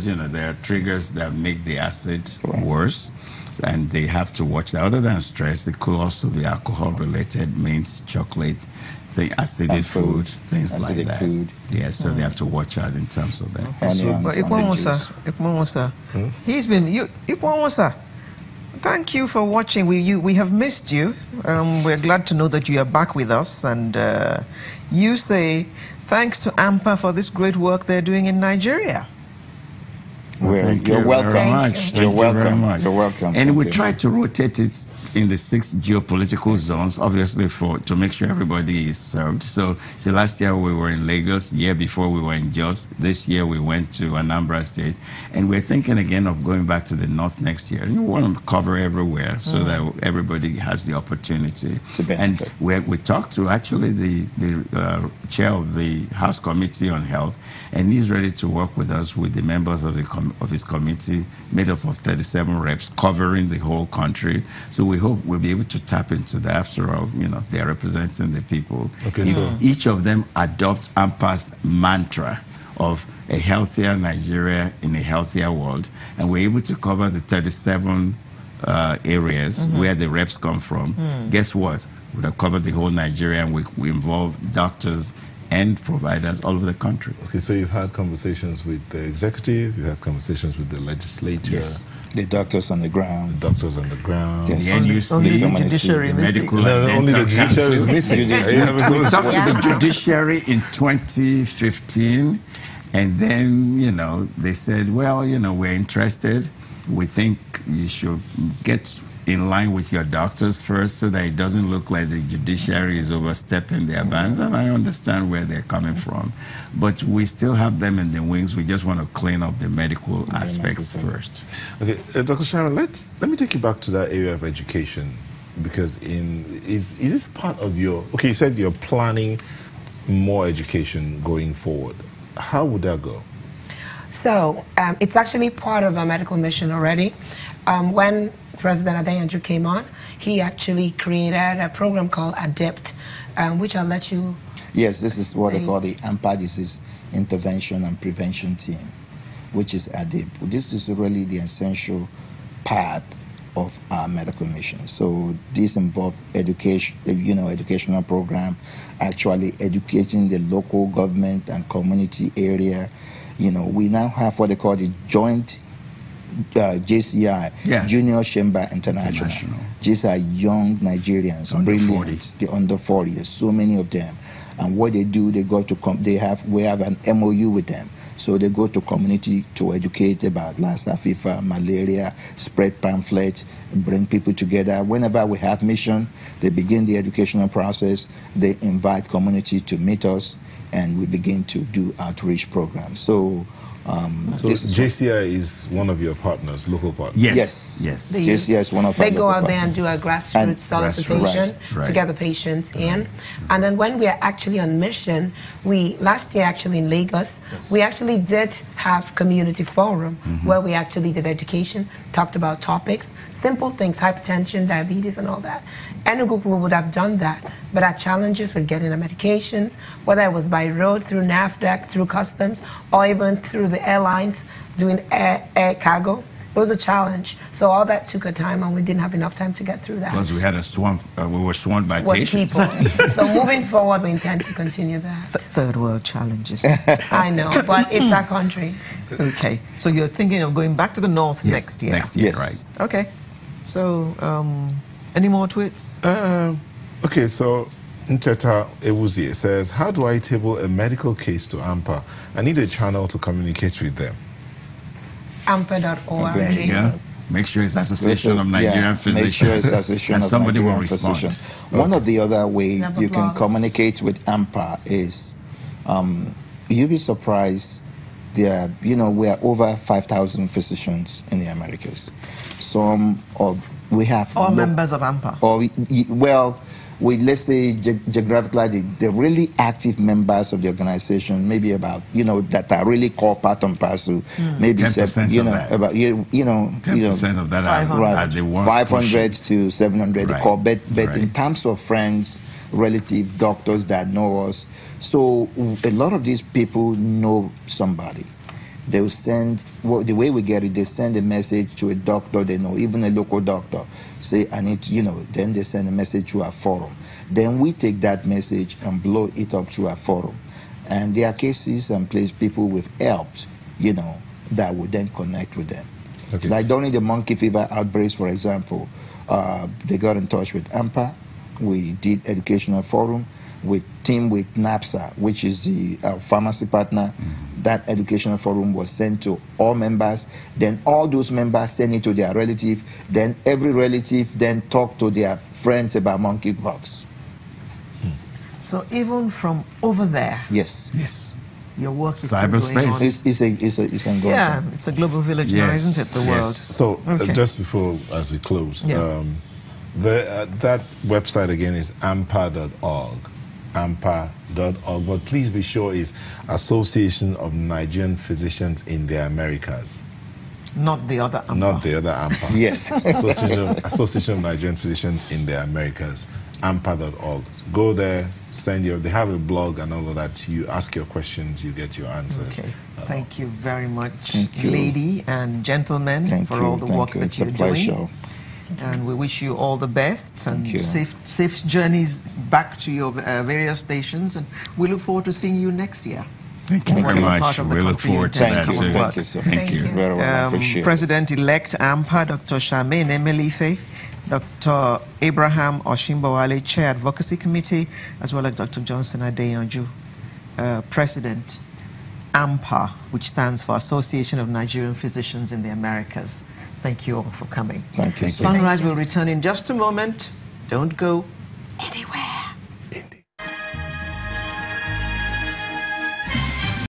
You know, there are triggers that make the acid worse, and they have to watch that. Other than stress, it could also be alcohol-related, mint, chocolate, acidic food, things like that. Food. Yeah, so they have to watch out in terms of that. He's been thank you for watching. We have missed you. We're glad to know that you are back with us, and you say thanks to ANPA for this great work they're doing in Nigeria. Well, thank you very much. Thank you very much. You're welcome. And we try to rotate it in the 6 geopolitical zones, obviously to make sure everybody is served. So last year we were in Lagos, the year before we were in Jos, this year we went to Anambra State, and we're thinking again of going back to the north next year. And we want to cover everywhere so that everybody has the opportunity. And we talked to actually the chair of the House Committee on Health, and he's ready to work with us, with the members of his committee, made up of 37 reps covering the whole country. So we hope we'll be able to tap into that. After all, you know, they're representing the people. Okay, if each of them adopt ANPA's mantra of a healthier Nigeria in a healthier world, and we're able to cover the 37 areas where the reps come from, guess what? We'd have covered the whole Nigeria, and we involve doctors and providers all over the country. Okay, so you've had conversations with the executive, you've had conversations with the legislature. Yes. The doctors on the ground. The doctors on the ground. Yes. The NUC, only the judiciary, the medical and only the judiciary is missing. We talked to the judiciary in 2015, and then, you know, they said, well, you know, we're interested. We think you should get in line with your doctors first so that it doesn't look like the judiciary is overstepping their bounds. And I understand where they're coming from. But we still have them in the wings. We just want to clean up the medical aspects first. Okay, Dr. Sharon, let me take you back to that area of education, because is this part of your, okay, you said you're planning more education going forward. How would that go? So it's actually part of our medical mission already. When President Adeyanju came on, he actually created a program called ADEPT, which I'll let you. Yes, this is what they call the ANPA Disease Intervention and Prevention Team, which is ADEPT. This is really the essential part of our medical mission. So this involves education, educational program, actually educating the local government and community area. You know, we now have what they call the joint JCI, Junior Chamber International. These are young Nigerians, brilliant, the under 40. There's so many of them, and what they do, they go to we have an MOU with them. So they go to community to educate about Lassa fever, malaria, spread pamphlets, bring people together. Whenever we have mission, they begin the educational process. They invite community to meet us, and we begin to do outreach programs. So JCI is one of your partners, local partners? Yes. JCI is one of our They go out partners. there and do a grassroots solicitation to get the patients in. And then when we are actually on mission, last year actually in Lagos, we actually did have community forum where we actually did education, talked about topics, simple things, hypertension, diabetes, and all that. Enugu would have done that, but our challenges with getting the medications, whether it was by road, through NAFDAC, through customs, or even through the airlines, doing air cargo, it was a challenge. So all that took a time, and we didn't have enough time to get through that. Plus we had a swamp, we were swamped by patients. People. So moving forward, we intend to continue that. Third world challenges. I know, but it's our country. Okay, so you're thinking of going back to the north next year? Next year, right. Okay, so any more tweets? Okay, so Nteta Ewuzie says, how do I table a medical case to ANPA? I need a channel to communicate with them. ANPA.org. There you go. Make sure it's Association of Nigerian Physicians. Make sure it's Association and of somebody Nigerian will respond. Physicians. One of the other ways you can communicate with ANPA is, you'll be surprised, we are over 5,000 physicians in the Americas. We have all members of ANPA. Let's say geographically, the really active members of the organization, maybe about, that are really core part and parcel, maybe 10% about 10% of that are the ones 500 to 700 right. core, but in terms of friends, relatives, doctors that know us, so a lot of these people know somebody. they will send, well, the way we get it, they send a message to a doctor they know, even a local doctor, say, I need, then they send a message to our forum. Then we take that message and blow it up to our forum. And there are cases and people with helps, that would then connect with them. Okay. Like during the monkey fever outbreaks, for example, they got in touch with ANPA. We did educational forum. We teamed with NAPSA, which is the pharmacy partner. That educational forum was sent to all members. Then all those members send it to their relative. Then every relative then talk to their friends about monkeypox. So even from over there, yes, your work is cyberspace. It's ongoing. Yeah, it's a global village now, isn't it? The world. So just before as we close, that website again is ANPA.org. ANPA.org, but please be sure it's Association of Nigerian Physicians in the Americas. Not the other ANPA. Not the other ANPA. Yes. Association of Nigerian Physicians in the Americas. ANPA.org. Go there, they have a blog and all of that. You ask your questions, you get your answers. Okay. Thank you very much, lady and gentlemen, for all the work that you're doing. And we wish you all the best and safe journeys back to your various stations. And we look forward to seeing you next year. Thank you very much. We look forward to that too. Thank you, sir. Thank you. Very well, appreciate it. President-elect ANPA, Dr. Charmaine Emelife, Dr. Abraham Oshimbowale, Chair Advocacy Committee, as well as Dr. Johnson Adeyanju, President ANPA, which stands for Association of Nigerian Physicians in the Americas. Thank you all for coming. Thank you. Sunrise will return in just a moment. Don't go.